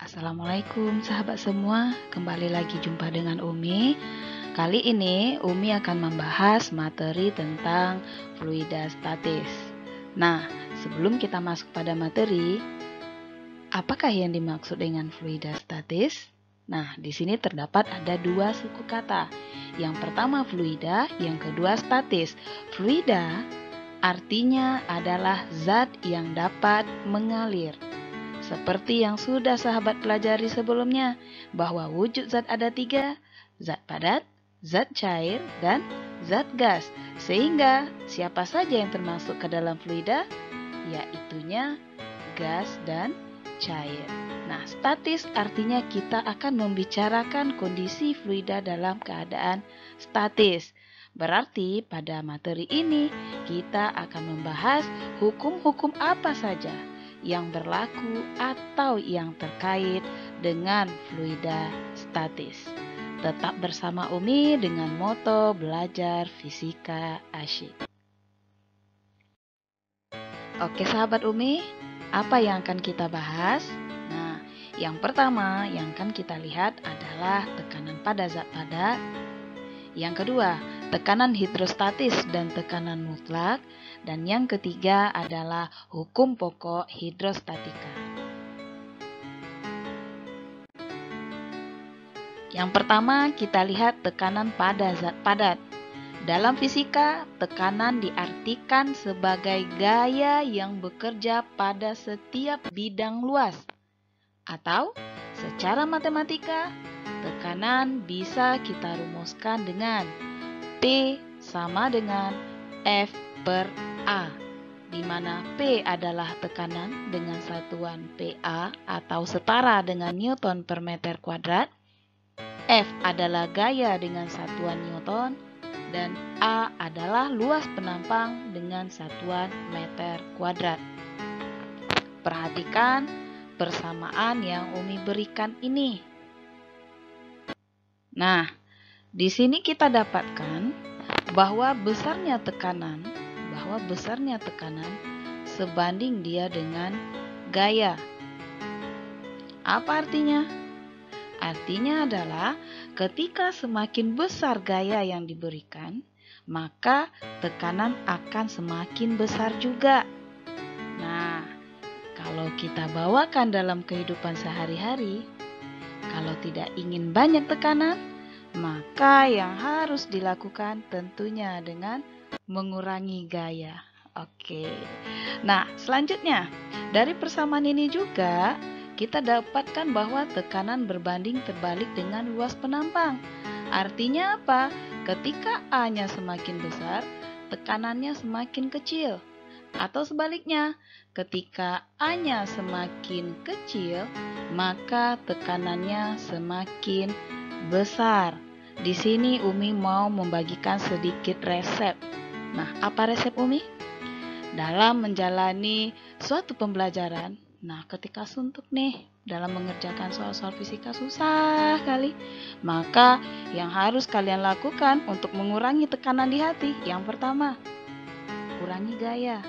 Assalamualaikum sahabat semua, kembali lagi jumpa dengan Umi. Kali ini Umi akan membahas materi tentang fluida statis. Nah, sebelum kita masuk pada materi, apakah yang dimaksud dengan fluida statis? Nah, di sini terdapat ada dua suku kata. Yang pertama fluida, yang kedua statis. Fluida artinya adalah zat yang dapat mengalir. Seperti yang sudah sahabat pelajari sebelumnya, bahwa wujud zat ada tiga, zat padat, zat cair, dan zat gas. Sehingga siapa saja yang termasuk ke dalam fluida, yaitunya gas dan cair. Nah, statis artinya kita akan membicarakan kondisi fluida dalam keadaan statis. Berarti pada materi ini kita akan membahas hukum-hukum apa saja yang berlaku atau yang terkait dengan fluida statis. Tetap bersama Umi dengan moto belajar fisika asyik. Oke sahabat Umi, apa yang akan kita bahas? Nah, yang pertama yang akan kita lihat adalah tekanan pada zat padat. Yang kedua, tekanan hidrostatis dan tekanan mutlak. Dan yang ketiga adalah hukum pokok hidrostatika. Yang pertama kita lihat tekanan pada zat padat. Dalam fisika, tekanan diartikan sebagai gaya yang bekerja pada setiap bidang luas. Atau secara matematika, tekanan bisa kita rumuskan dengan P sama dengan F per A, di mana P adalah tekanan dengan satuan PA atau setara dengan Newton per meter kuadrat, F adalah gaya dengan satuan Newton, dan A adalah luas penampang dengan satuan meter kuadrat. Perhatikan persamaan yang Umi berikan ini. Nah, di sini kita dapatkan bahwa besarnya tekanan sebanding dia dengan gaya. Apa artinya? Artinya adalah ketika semakin besar gaya yang diberikan, maka tekanan akan semakin besar juga. Nah, kalau kita bawakan dalam kehidupan sehari-hari, kalau tidak ingin banyak tekanan, maka yang harus dilakukan tentunya dengan mengurangi gaya. Oke. Nah, selanjutnya dari persamaan ini juga kita dapatkan bahwa tekanan berbanding terbalik dengan luas penampang. Artinya apa? Ketika A-nya semakin besar, tekanannya semakin kecil. Atau sebaliknya, ketika A-nya semakin kecil, maka tekanannya semakin besar. Di sini Umi mau membagikan sedikit resep. Nah, apa resep Umi? Dalam menjalani suatu pembelajaran, nah ketika suntuk nih, dalam mengerjakan soal-soal fisika susah kali, maka yang harus kalian lakukan untuk mengurangi tekanan di hati, yang pertama, kurangi gaya.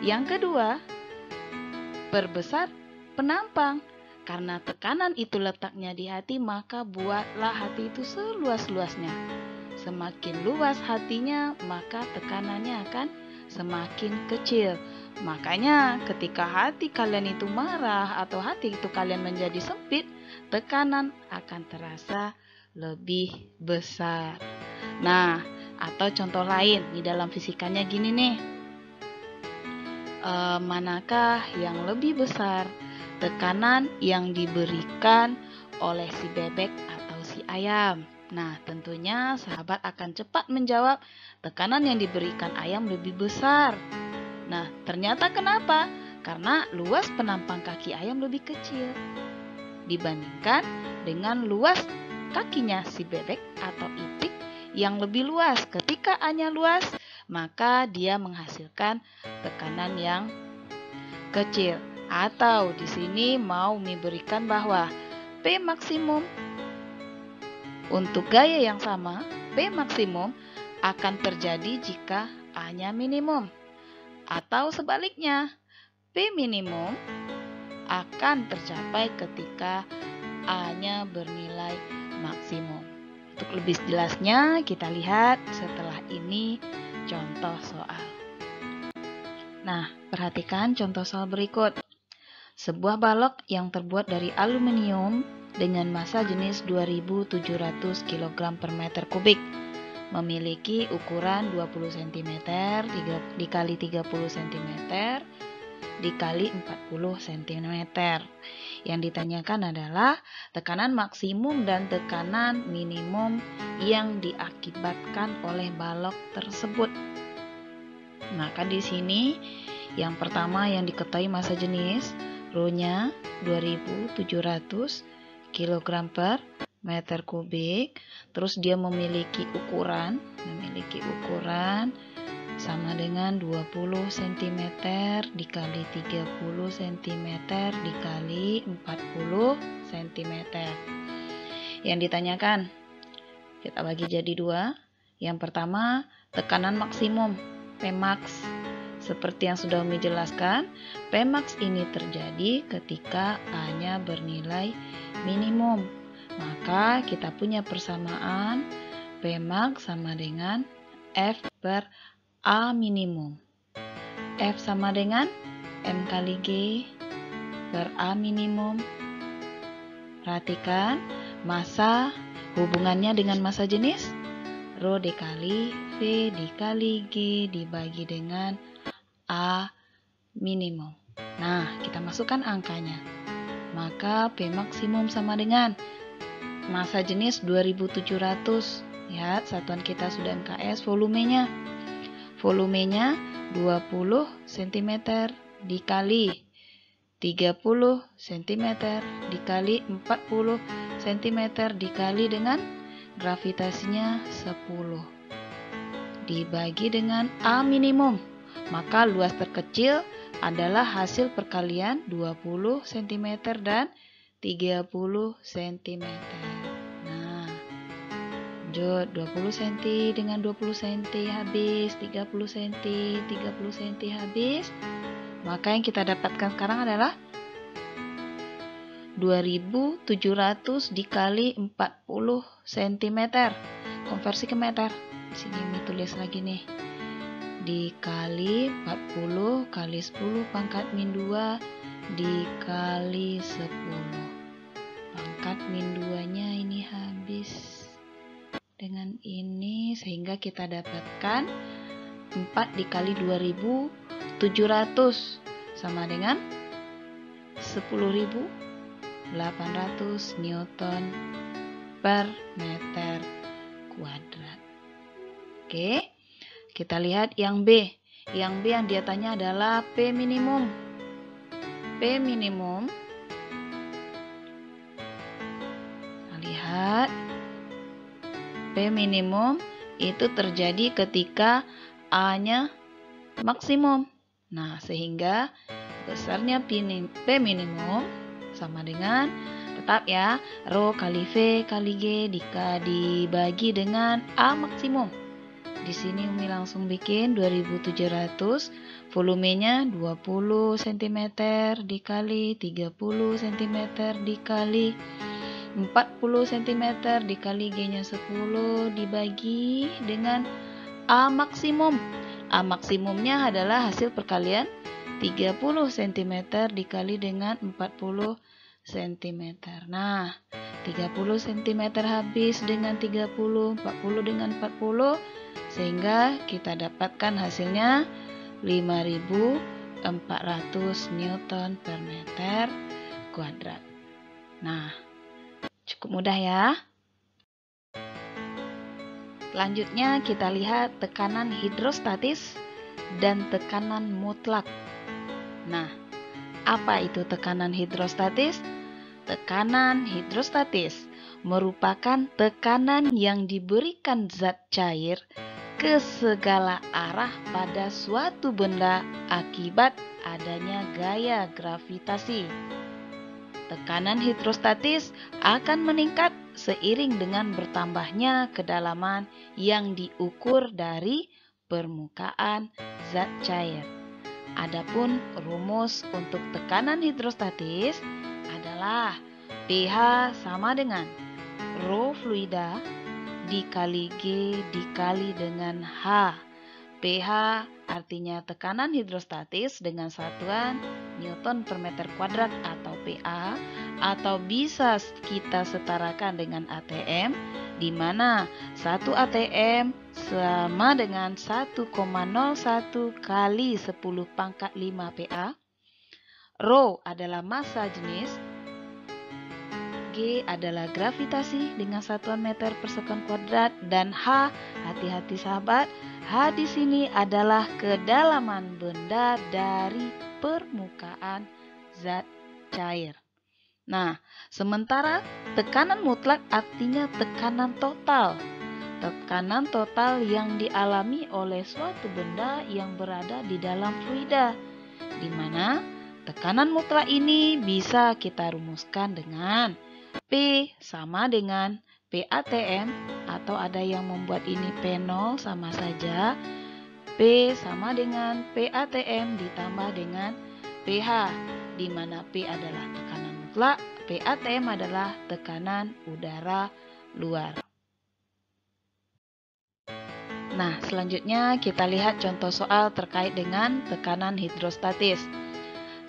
Yang kedua, perbesar penampang. Karena tekanan itu letaknya di hati, maka buatlah hati itu seluas-luasnya. Semakin luas hatinya, maka tekanannya akan semakin kecil. Makanya ketika hati kalian itu marah atau hati itu kalian menjadi sempit, tekanan akan terasa lebih besar. Nah, atau contoh lain di dalam fisikanya gini nih. Manakah yang lebih besar? Tekanan yang diberikan oleh si bebek atau si ayam. Nah, tentunya sahabat akan cepat menjawab tekanan yang diberikan ayam lebih besar. Nah, ternyata kenapa? Karena luas penampang kaki ayam lebih kecil dibandingkan dengan luas kakinya si bebek atau itik yang lebih luas. Ketika A-nya luas, maka dia menghasilkan tekanan yang kecil. Atau di sini mau memberikan bahwa P maksimum untuk gaya yang sama, P maksimum akan terjadi jika A-nya minimum. Atau sebaliknya, P minimum akan tercapai ketika A-nya bernilai maksimum. Untuk lebih jelasnya kita lihat setelah ini contoh soal. Nah, perhatikan contoh soal berikut. Sebuah balok yang terbuat dari aluminium dengan massa jenis 2700 kg per meter kubik memiliki ukuran 20 cm dikali 30 cm dikali 40 cm. Yang ditanyakan adalah tekanan maksimum dan tekanan minimum yang diakibatkan oleh balok tersebut. Maka di sini yang pertama yang diketahui massa jenis Rho-nya 2700 kg per meter kubik. Terus dia memiliki ukuran sama dengan 20 cm dikali 30 cm dikali 40 cm. Yang ditanyakan kita bagi jadi dua. Yang pertama tekanan maksimum Pmax. Seperti yang sudah Umi jelaskan, Pmax ini terjadi ketika A-nya bernilai minimum. Maka kita punya persamaan Pmax sama dengan F per A minimum. F sama dengan M kali G per A minimum. Perhatikan massa hubungannya dengan massa jenis Rho dikali V dikali G dibagi dengan A minimum. Nah, kita masukkan angkanya. Maka P maksimum sama dengan massa jenis 2700. Lihat, satuan kita sudah MKS, volumenya 20 cm dikali 30 cm dikali 40 cm dikali dengan gravitasinya 10 dibagi dengan A minimum. Maka luas terkecil adalah hasil perkalian 20 cm dan 30 cm. Nah, lanjut 20 cm dengan 20 cm habis, 30 cm, 30 cm habis. Maka yang kita dapatkan sekarang adalah 2700 dikali 40 cm. Konversi ke meter. Di sini Umi tulis lagi nih. Dikali 40 kali 10 pangkat min 2 dikali 10. Pangkat min 2-nya ini habis dengan ini sehingga kita dapatkan 4 dikali 2700 sama dengan 10.800 Newton per meter kuadrat. Oke. Kita lihat yang B. Yang B yang dia tanya adalah P minimum. P minimum. Kita lihat. P minimum itu terjadi ketika A-nya maksimum. Nah, sehingga besarnya P minimum sama dengan tetap ya, Rho kali V kali G dibagi dengan A maksimum. Di sini Umi langsung bikin 2700, volumenya 20 cm dikali 30 cm dikali 40 cm dikali G-nya 10 dibagi dengan A maksimum. A maksimumnya adalah hasil perkalian 30 cm dikali dengan 40 cm. Nah, 30 cm habis dengan 30, 40 dengan 40, sehingga kita dapatkan hasilnya 5.400 Newton per meter kuadrat. Nah, cukup mudah ya. Selanjutnya kita lihat tekanan hidrostatis dan tekanan mutlak. Nah, apa itu tekanan hidrostatis? Tekanan hidrostatis merupakan tekanan yang diberikan zat cair ke segala arah pada suatu benda akibat adanya gaya gravitasi. Tekanan hidrostatis akan meningkat seiring dengan bertambahnya kedalaman yang diukur dari permukaan zat cair. Adapun rumus untuk tekanan hidrostatis adalah pH sama dengan rho fluida dikali G dikali dengan H. pH artinya tekanan hidrostatis dengan satuan Newton per meter kuadrat atau PA, atau bisa kita setarakan dengan ATM, di mana 1 ATM sama dengan 1,01 kali 10 pangkat 5 PA. Rho adalah massa jenis, G adalah gravitasi dengan satuan meter per sekon kuadrat, dan H, hati-hati sahabat, H di sini adalah kedalaman benda dari permukaan zat cair. Nah, sementara tekanan mutlak artinya tekanan total. Tekanan total yang dialami oleh suatu benda yang berada di dalam fluida, di mana tekanan mutlak ini bisa kita rumuskan dengan P sama dengan PATM, atau ada yang membuat ini P0 sama saja. P sama dengan PATM ditambah dengan pH, di mana P adalah tekanan mutlak, PATM adalah tekanan udara luar. Nah, selanjutnya kita lihat contoh soal terkait dengan tekanan hidrostatis.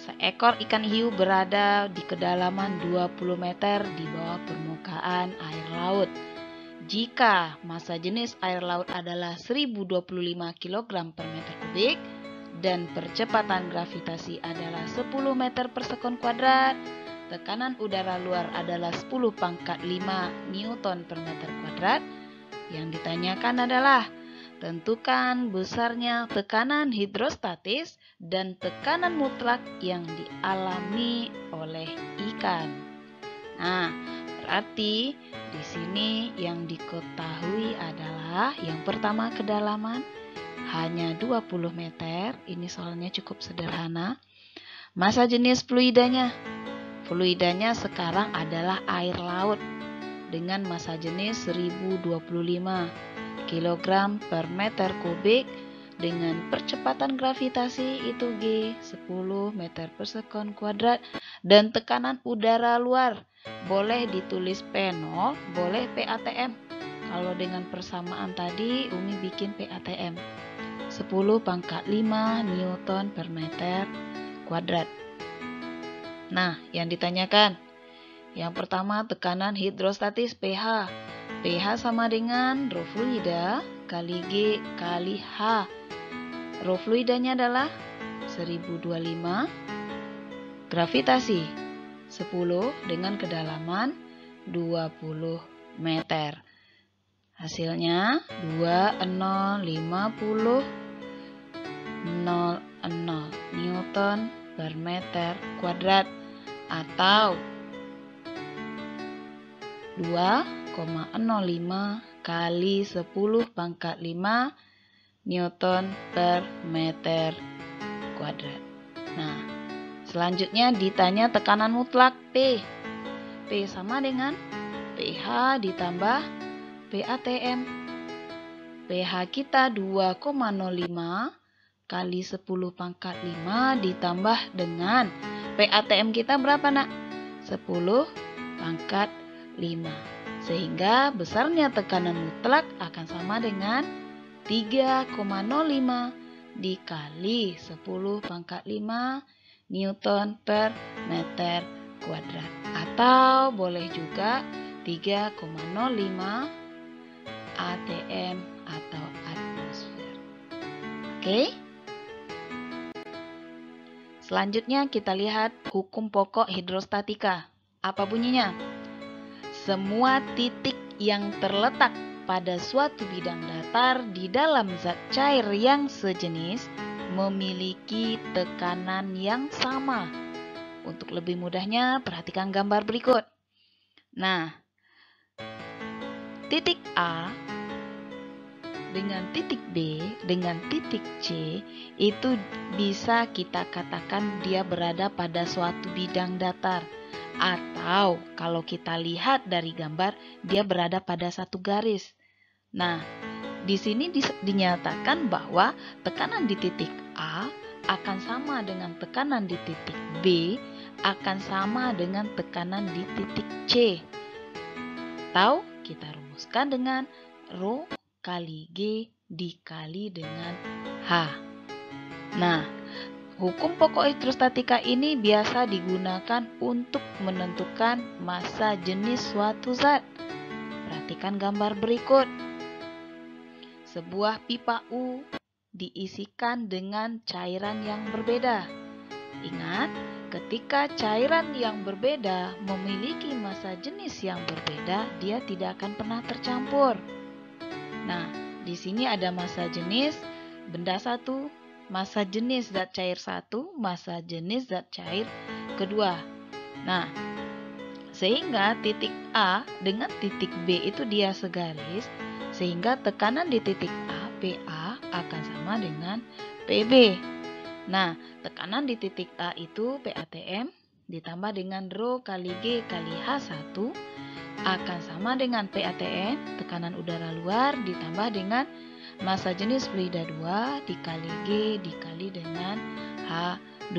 Seekor ikan hiu berada di kedalaman 20 meter di bawah permukaan air laut. Jika massa jenis air laut adalah 1025 kg per meter kubik dan percepatan gravitasi adalah 10 meter per sekon kuadrat, tekanan udara luar adalah 10 pangkat 5 Newton per meter kuadrat. Yang ditanyakan adalah tentukan besarnya tekanan hidrostatis dan tekanan mutlak yang dialami oleh ikan. Nah, berarti di sini yang diketahui adalah yang pertama kedalaman hanya 20 meter. Ini soalnya cukup sederhana. Massa jenis fluidanya. Fluidanya sekarang adalah air laut dengan massa jenis 1025 kg per meter kubik dengan percepatan gravitasi itu G 10 meter per sekon kuadrat, dan tekanan udara luar boleh ditulis P0, boleh PATM. Kalau dengan persamaan tadi Umi bikin PATM 10 pangkat 5 Newton per meter kuadrat. Nah, yang ditanyakan yang pertama tekanan hidrostatis pH. pH sama dengan rho fluida kali G kali H. Rho fluidanya adalah 1025, gravitasi 10 dengan kedalaman 20 meter. Hasilnya 2050 Newton per meter kuadrat, atau 2,05 kali 10 pangkat 5 Newton per meter kuadrat. Nah, selanjutnya ditanya tekanan mutlak P. P sama dengan pH ditambah PATM. pH kita 2,05 kali 10 pangkat 5 ditambah dengan PATM kita berapa nak? 10 pangkat 5. Sehingga besarnya tekanan mutlak akan sama dengan 3,05 dikali 10 pangkat 5 Newton per meter kuadrat. Atau boleh juga 3,05 ATM atau atmosfer. Oke? Selanjutnya kita lihat hukum pokok hidrostatika. Apa bunyinya? Semua titik yang terletak pada suatu bidang datar di dalam zat cair yang sejenis memiliki tekanan yang sama. Untuk lebih mudahnya, perhatikan gambar berikut. Nah, titik A dengan titik B dengan titik C itu bisa kita katakan dia berada pada suatu bidang datar. Atau kalau kita lihat dari gambar, dia berada pada satu garis. Nah, di sini dinyatakan bahwa tekanan di titik A akan sama dengan tekanan di titik B akan sama dengan tekanan di titik C. Atau kita rumuskan dengan Rho kali G dikali dengan H. Nah, hukum pokok hidrostatika ini biasa digunakan untuk menentukan massa jenis suatu zat. Perhatikan gambar berikut. Sebuah pipa U diisikan dengan cairan yang berbeda. Ingat, ketika cairan yang berbeda memiliki massa jenis yang berbeda, dia tidak akan pernah tercampur. Nah, di sini ada massa jenis benda satu, massa jenis zat cair satu, massa jenis zat cair kedua. Nah, sehingga titik A dengan titik B itu dia segaris, sehingga tekanan di titik A, PA, akan sama dengan PB. Nah, tekanan di titik A itu PATM ditambah dengan Rho kali G kali H1 akan sama dengan PATN, tekanan udara luar, ditambah dengan massa jenis fluida 2 dikali G dikali dengan H2.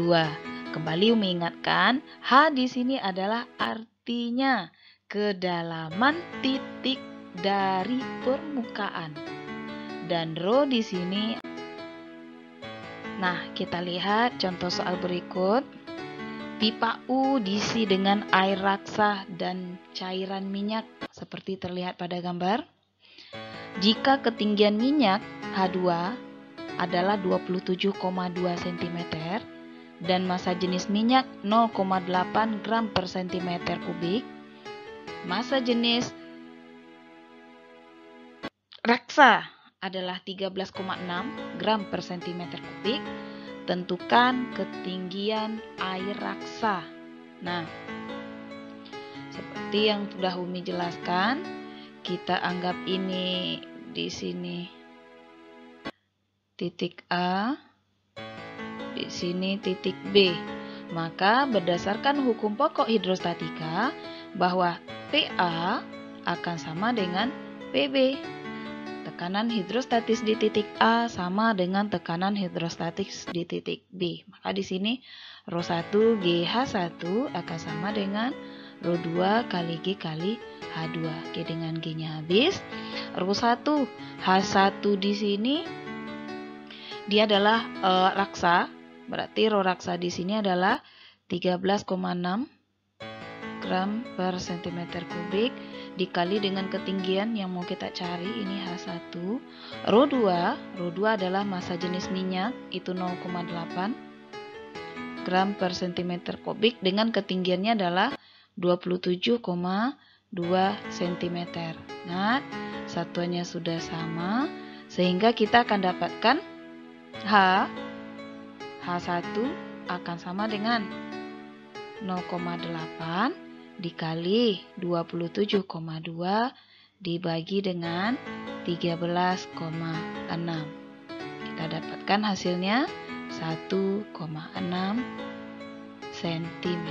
Kembali mengingatkan, H di sini adalah artinya kedalaman titik dari permukaan. Dan Rho di sini. Nah, kita lihat contoh soal berikut. Pipa U diisi dengan air raksa dan cairan minyak seperti terlihat pada gambar. Jika ketinggian minyak H2 adalah 27,2 cm dan massa jenis minyak 0,8 gram per cm kubik, massa jenis raksa adalah 13,6 gram per cm kubik. Tentukan ketinggian air raksa. Nah, seperti yang sudah Umi jelaskan, kita anggap ini di sini titik A, di sini titik B. Maka berdasarkan hukum pokok hidrostatika bahwa PA akan sama dengan PB. Tekanan hidrostatis di titik A sama dengan tekanan hidrostatis di titik B. Maka di sini Rho1 GH1 akan sama dengan Rho2 kali G kali H2. G dengan G-nya habis. Rho1 H1 di sini dia adalah raksa. Berarti Rho raksa di sini adalah 13,6 gram per cm kubik dikali dengan ketinggian yang mau kita cari, ini H1. Rho2 adalah massa jenis minyak, itu 0,8 gram per cm kubik dengan ketinggiannya adalah 27,2 cm. Nah, satuannya sudah sama, sehingga kita akan dapatkan H1 akan sama dengan 0,8 dikali 27,2 dibagi dengan 13,6. Kita dapatkan hasilnya 1,6 cm.